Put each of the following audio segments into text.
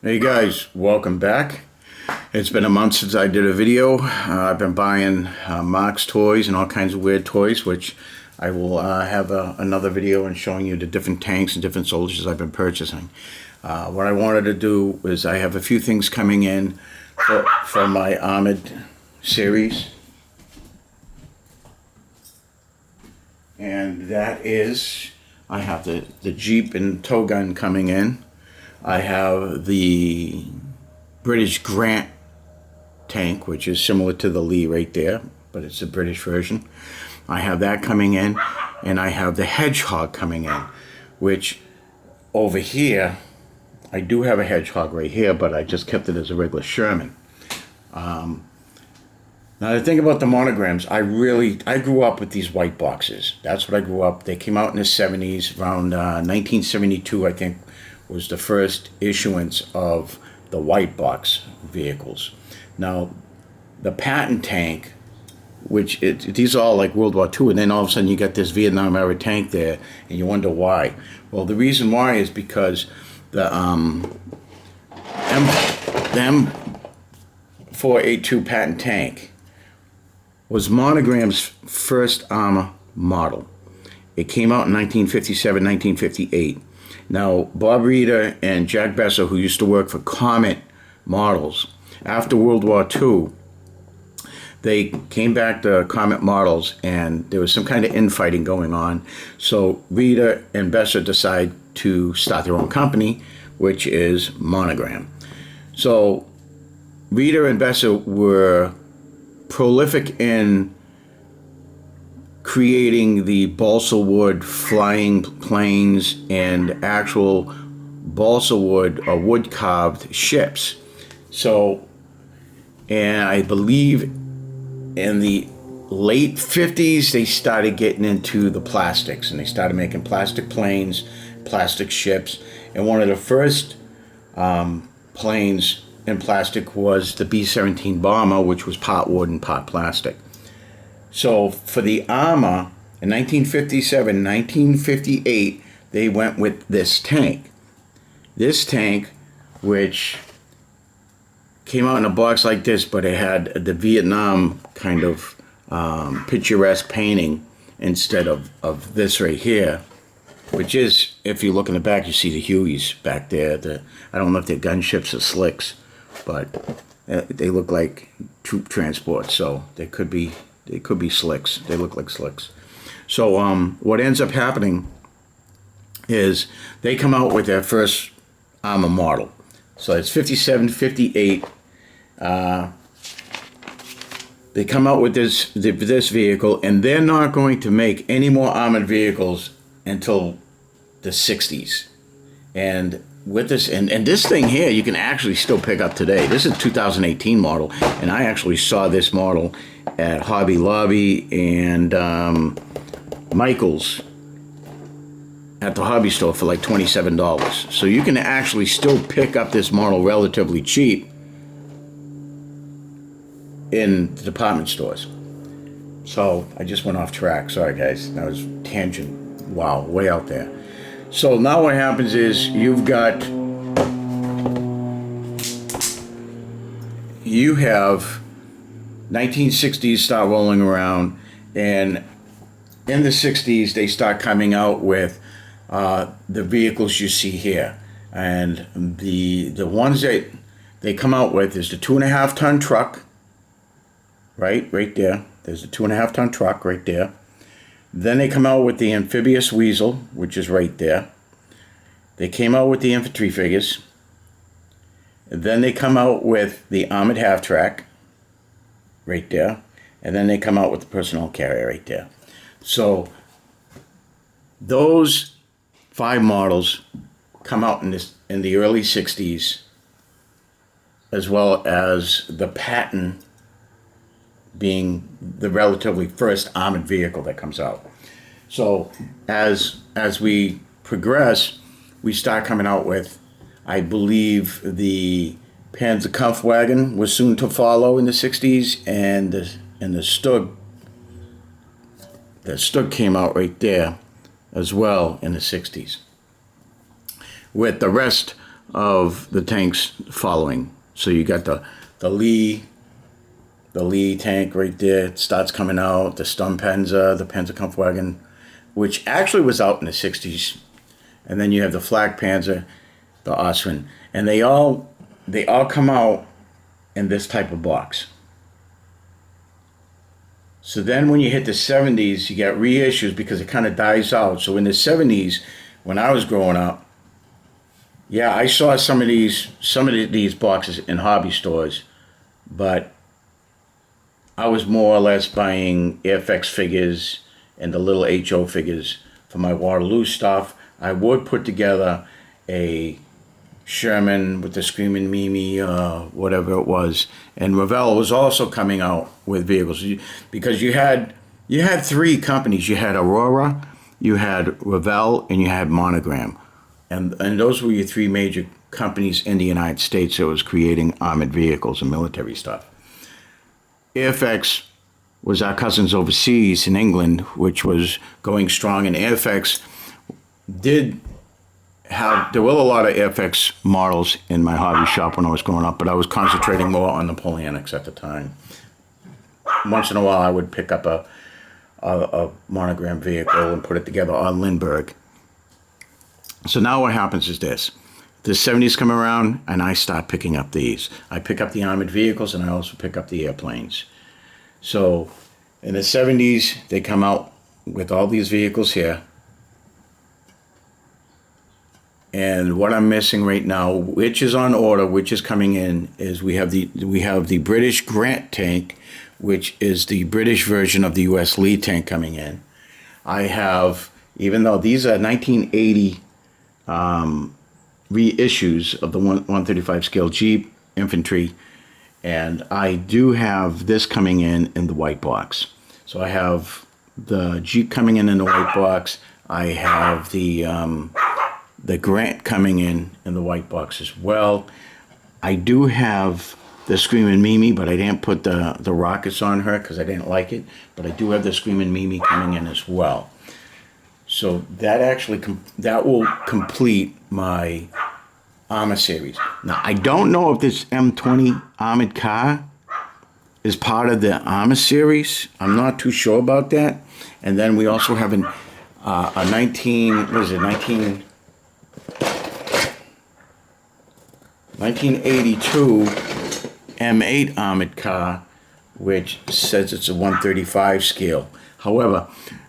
Hey guys, welcome back. It's been a month since I did a video. I've been buying Mark's toys and all kinds of weird toys, which I will have another video and showing you the different tanks and different soldiers I've been purchasing. What I wanted to do is I have a few things coming in for my Armored series. And that is, I have the Jeep and tow gun coming in. I have the British Grant tank, which is similar to the Lee right there, but it's a British version. I have that coming in, and I have the Hedgehog coming in, which over here, I do have a Hedgehog right here, but I just kept it as a regular Sherman. Now the thing about the monograms, I grew up with these white boxes. That's what I grew up. They came out in the 70s, around 1972, I think, was the first issuance of the white box vehicles. Now, the Patton Tank, which these are all like World War II, and then all of a sudden you got this Vietnam era tank there, and you wonder why. Well, the reason why is because the M482 Patton Tank was Monogram's first armor model. It came out in 1957, 1958. Now, Bob Reder and Jack Besser, who used to work for Comet Models, after World War II, they came back to Comet Models, and there was some kind of infighting going on. So Reder and Besser decided to start their own company, which is Monogram. So Reder and Besser were prolific in creating the balsa wood flying planes and actual balsa wood or wood carved ships. So, and I believe in the late 50s they started getting into the plastics, and they started making plastic planes, plastic ships, and one of the first planes in plastic was the B-17 bomber, which was part wood and part plastic. So for the armor, in 1957, 1958, they went with this tank. This tank, which came out in a box like this, but it had the Vietnam kind of picturesque painting instead of this right here, which is, if you look in the back, you see the Hueys back there. I don't know if they're gunships or slicks, but they look like troop transports, so they could be slicks. They look like slicks. So what ends up happening is they come out with their first armor model. So it's 57, 58. They come out with this vehicle, and they're not going to make any more armored vehicles until the 60s. And with this, and this thing here, you can actually still pick up today. This is a 2018 model, and I actually saw this model at Hobby Lobby and Michael's at the hobby store for like $27. So you can actually still pick up this model relatively cheap in the department stores. So I just went off track. Sorry guys, that was tangent. Wow, way out there. So now what happens is you have 1960s start rolling around, and in the 60s they start coming out with the vehicles you see here. And the ones that they come out with is the 2.5 ton truck, right there. There's a 2.5 ton truck right there. Then they come out with the amphibious weasel, which is right there. They came out with the infantry figures. Then they come out with the armored half-track, right there. And then they come out with the personnel carrier right there. So those 5 models come out in the early 60s, as well as the Patton being the relatively first armored vehicle that comes out. So as we progress, we start coming out with, I believe, the Panzer Kampfwagen was soon to follow in the 60s, and the Stug. The Stug came out right there as well in the 60s. With the rest of the tanks following. So you got the Lee tank right there. It starts coming out. The Sturmpanzer, the Panzerkampfwagen, which actually was out in the 60s. And then you have the Flak Panzer, the Austrian. And they all come out in this type of box. So then when you hit the 70s, you get reissues because it kind of dies out. So in the 70s, when I was growing up, yeah, I saw some of these boxes in hobby stores, but I was more or less buying Airfix figures and the little HO figures for my Waterloo stuff. I would put together a Sherman with the Screaming Mimi, whatever it was, and Revell was also coming out with vehicles because you had three companies. You had Aurora, you had Revell, and you had Monogram, and those were your three major companies in the United States that was creating armored vehicles and military stuff. Airfix was our cousins overseas in England, which was going strong, and Airfix there were a lot of Airfix models in my hobby shop when I was growing up, but I was concentrating more on Napoleonics at the time. Once in a while, I would pick up a monogram vehicle and put it together on Lindbergh. So now what happens is this. The 70s come around, and I start picking up these. I pick up the armored vehicles, and I also pick up the airplanes. So in the 70s, they come out with all these vehicles here. And what I'm missing right now, which is on order, which is coming in, is we have the British Grant tank, which is the British version of the U.S. Lee tank coming in. I have, even though these are 1980 reissues of the 135 scale Jeep infantry, and I do have this coming in the white box. So I have the Jeep coming in the white box. I have the Grant coming in the white box as well. I do have the Screaming Mimi, but I didn't put the rockets on her because I didn't like it. But I do have the Screaming Mimi coming in as well. So that actually that will complete my Armor Series. Now I don't know if this M20 armored car is part of the Armor Series. I'm not too sure about that. And then we also have a 1982 M8 armored car, which says it's a 135 scale. However,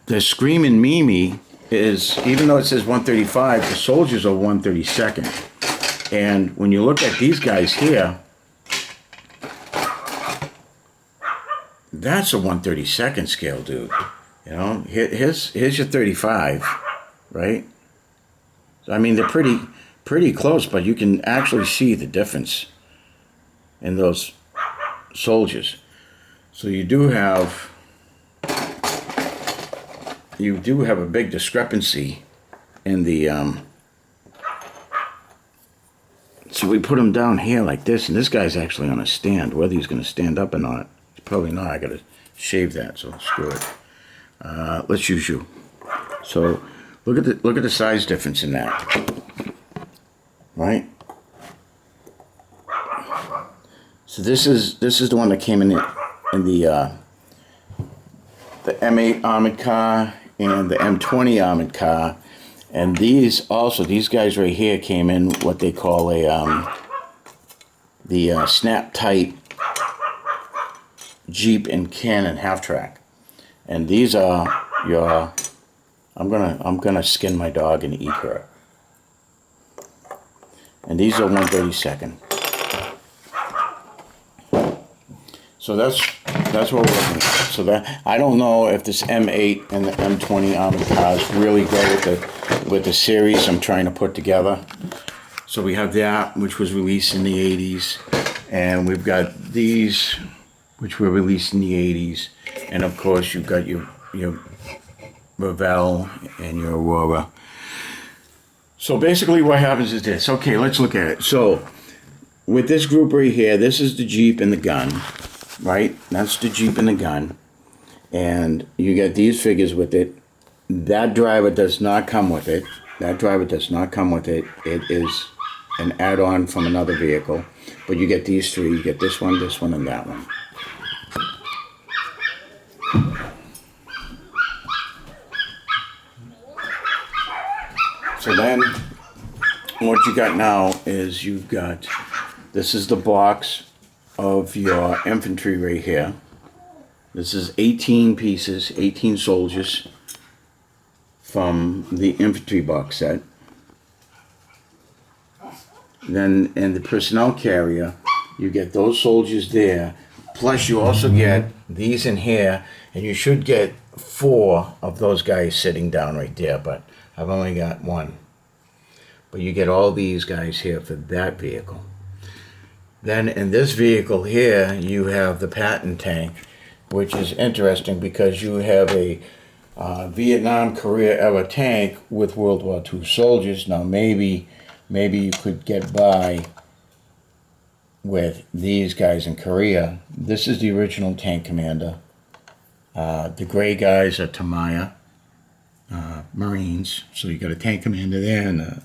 the Screaming Mimi is, even though it says 135, the soldiers are 132nd. And when you look at these guys here, that's a 132nd scale, dude. You know, here's your 35, right? I mean, they're pretty close, but you can actually see the difference in those soldiers. So you do have a big discrepancy in the so we put him down here like this, and this guy's actually on a stand. Whether he's going to stand up or not, probably not. I got to shave that, so screw it. Let's use you. So look at the size difference in that, right? So this is the one that came in the M8 armored car and the M20 armored car, and these guys right here came in what they call the snap tight Jeep and Cannon half track, and these are your. I'm gonna skin my dog and eat her. And these are 132nd. So that's what we're looking at. So that I don't know if this M8 and the M20 armored cars really go with the series I'm trying to put together. So we have that, which was released in the 80s, and we've got these, which were released in the 80s, and of course you've got your Revell and your Aurora. So basically what happens is this. Okay, let's look at it. So with this group right here, this is the Jeep and the gun, right? That's the Jeep and the gun. And you get these figures with it. That driver does not come with it. That driver does not come with it. It is an add-on from another vehicle. But you get these three. You get this one, and that one. So then, what you got now is you've got, this is the box of your infantry right here. This is 18 pieces, 18 soldiers from the infantry box set. Then in the personnel carrier, you get those soldiers there, plus you also get these in here, and you should get 4 of those guys sitting down right there, but I've only got 1. But you get all these guys here for that vehicle. Then in this vehicle here, you have the Patton Tank, which is interesting because you have a Vietnam Korea era tank with World War II soldiers. Now maybe you could get by with these guys in Korea. This is the original tank commander. The gray guys are Tamaya Marines. So you got a tank commander there and a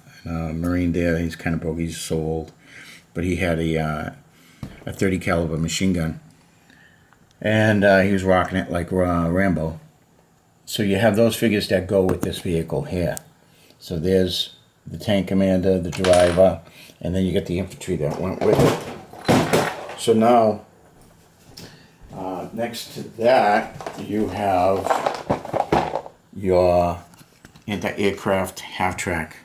Marine there. He's kind of broke. He's so old, but he had a 30 caliber machine gun, and he was rocking it like Rambo. So you have those figures that go with this vehicle here. So there's the tank commander, the driver, and then you get the infantry that went with it. So now, next to that, you have your anti-aircraft half-track,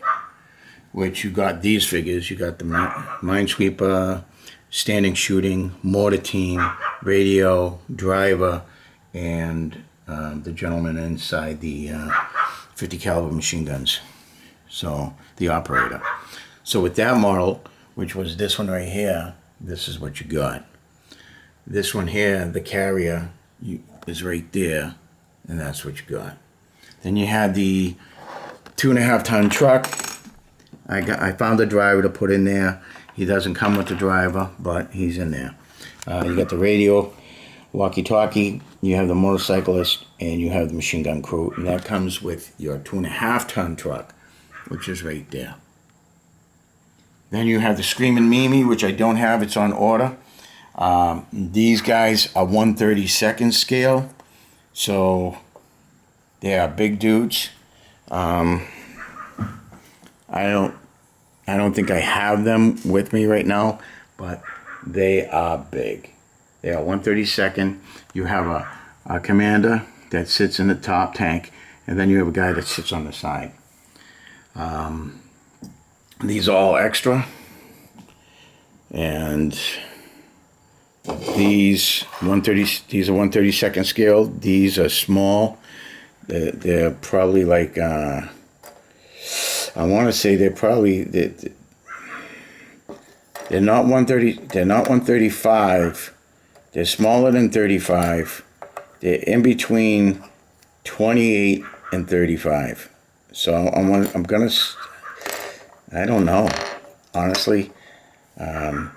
which you got these figures. You got the minesweeper, standing shooting, mortar team, radio, driver, and the gentleman inside the 50 caliber machine guns. So the operator. So with that model, which was this one right here, this is what you got. This one here, the carrier, is right there, and that's what you got. Then you had the 2.5 ton truck. I found a driver to put in there. He doesn't come with the driver, but he's in there. You got the radio, walkie-talkie, you have the motorcyclist, and you have the machine gun crew, and that comes with your 2.5 ton truck, which is right there. Then you have the Screaming Mimi, which I don't have, it's on order. These guys are 1/32 scale, so they are big dudes. I don't think I have them with me right now, but they are big. They are 1/32. You have a commander that sits in the top tank, and then you have a guy that sits on the side. These are all extra, and these are 1/32 scale. These are small. They're probably like I want to say they're not 130. They're not 135. They're smaller than 35. They're in between 28 and 35. So I'm gonna. I don't know, honestly. I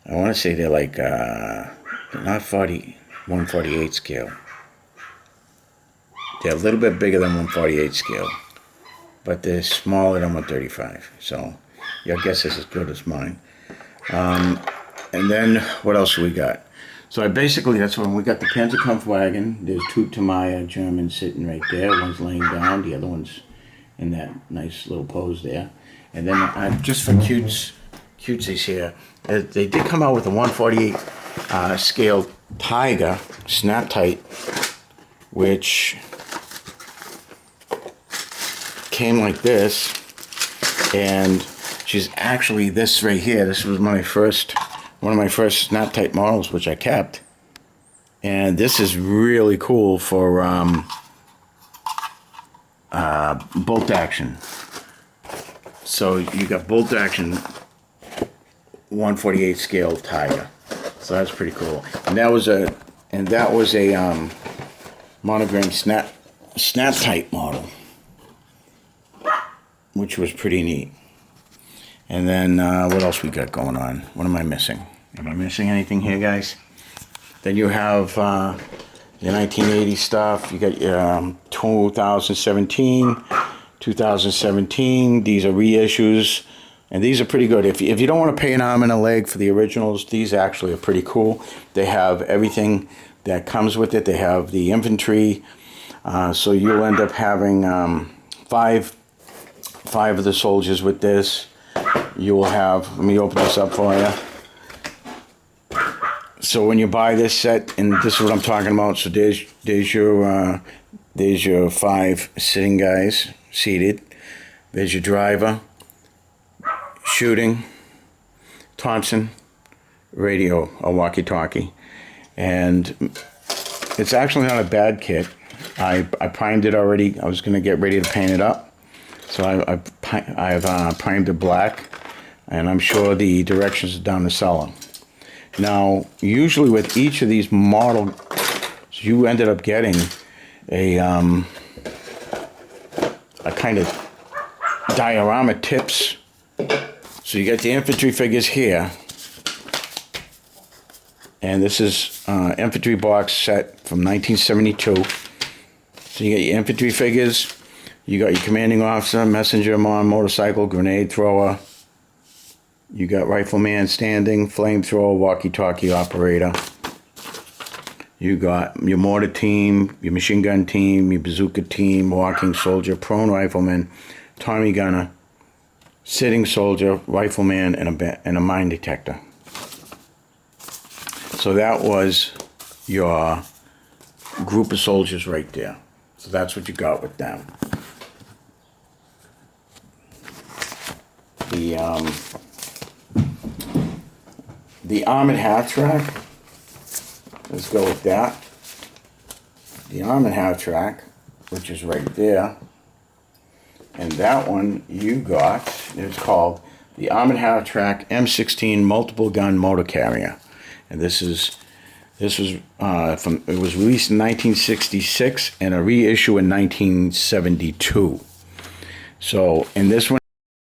want to say they're like they're not 148 scale. They're a little bit bigger than 148 scale, but they're smaller than 135. So your guess is as good as mine. And then what else we got? So basically that's when we got the Panzerkampfwagen. There's 2 Tamaya Germans sitting right there. One's laying down, the other one's in that nice little pose there. And then just for cutesies here, they did come out with a 148 scale Tiger snap tight, which came like this, and she's actually this right here. This was one of my first snap tight models, which I kept, and this is really cool for bolt action. So you got bolt action 148 scale Tiger, so that's pretty cool. And that was a Monogram snap tight model, which was pretty neat. And then what else we got going on? What am I missing? Am I missing anything here, guys? Then you have your 1980 stuff. You got your 2017. These are reissues And these are pretty good. If you don't want to pay an arm and a leg for the originals, these actually are pretty cool. They have everything that comes with it. They have the infantry. So you'll end up having five of the soldiers with this. You will have, let me open this up for you. So when you buy this set, and this is what I'm talking about, so there's your 5 sitting guys, seated. There's your driver, shooting, Thompson, radio, a walkie-talkie. And it's actually not a bad kit. I primed it already. I was going to get ready to paint it up. So I've primed it black, and I'm sure the directions are down the cellar. Now, usually with each of these models, you ended up getting a kind of diorama tips. So you get the infantry figures here, and this is infantry box set from 1972. So you get your infantry figures, you got your commanding officer, messenger on motorcycle, grenade thrower. You got rifleman standing, flamethrower, walkie-talkie operator. You got your mortar team, your machine gun team, your bazooka team, walking soldier, prone rifleman, Tommy gunner, sitting soldier, rifleman, and a mine detector. So that was your group of soldiers right there. So that's what you got with them. The armored half-track, let's go with that. The armored half-track, which is right there. And that one you got, it's called the Armored Half-Track M16 Multiple Gun Motor Carrier. And it was released in 1966 and a reissue in 1972. So in this one,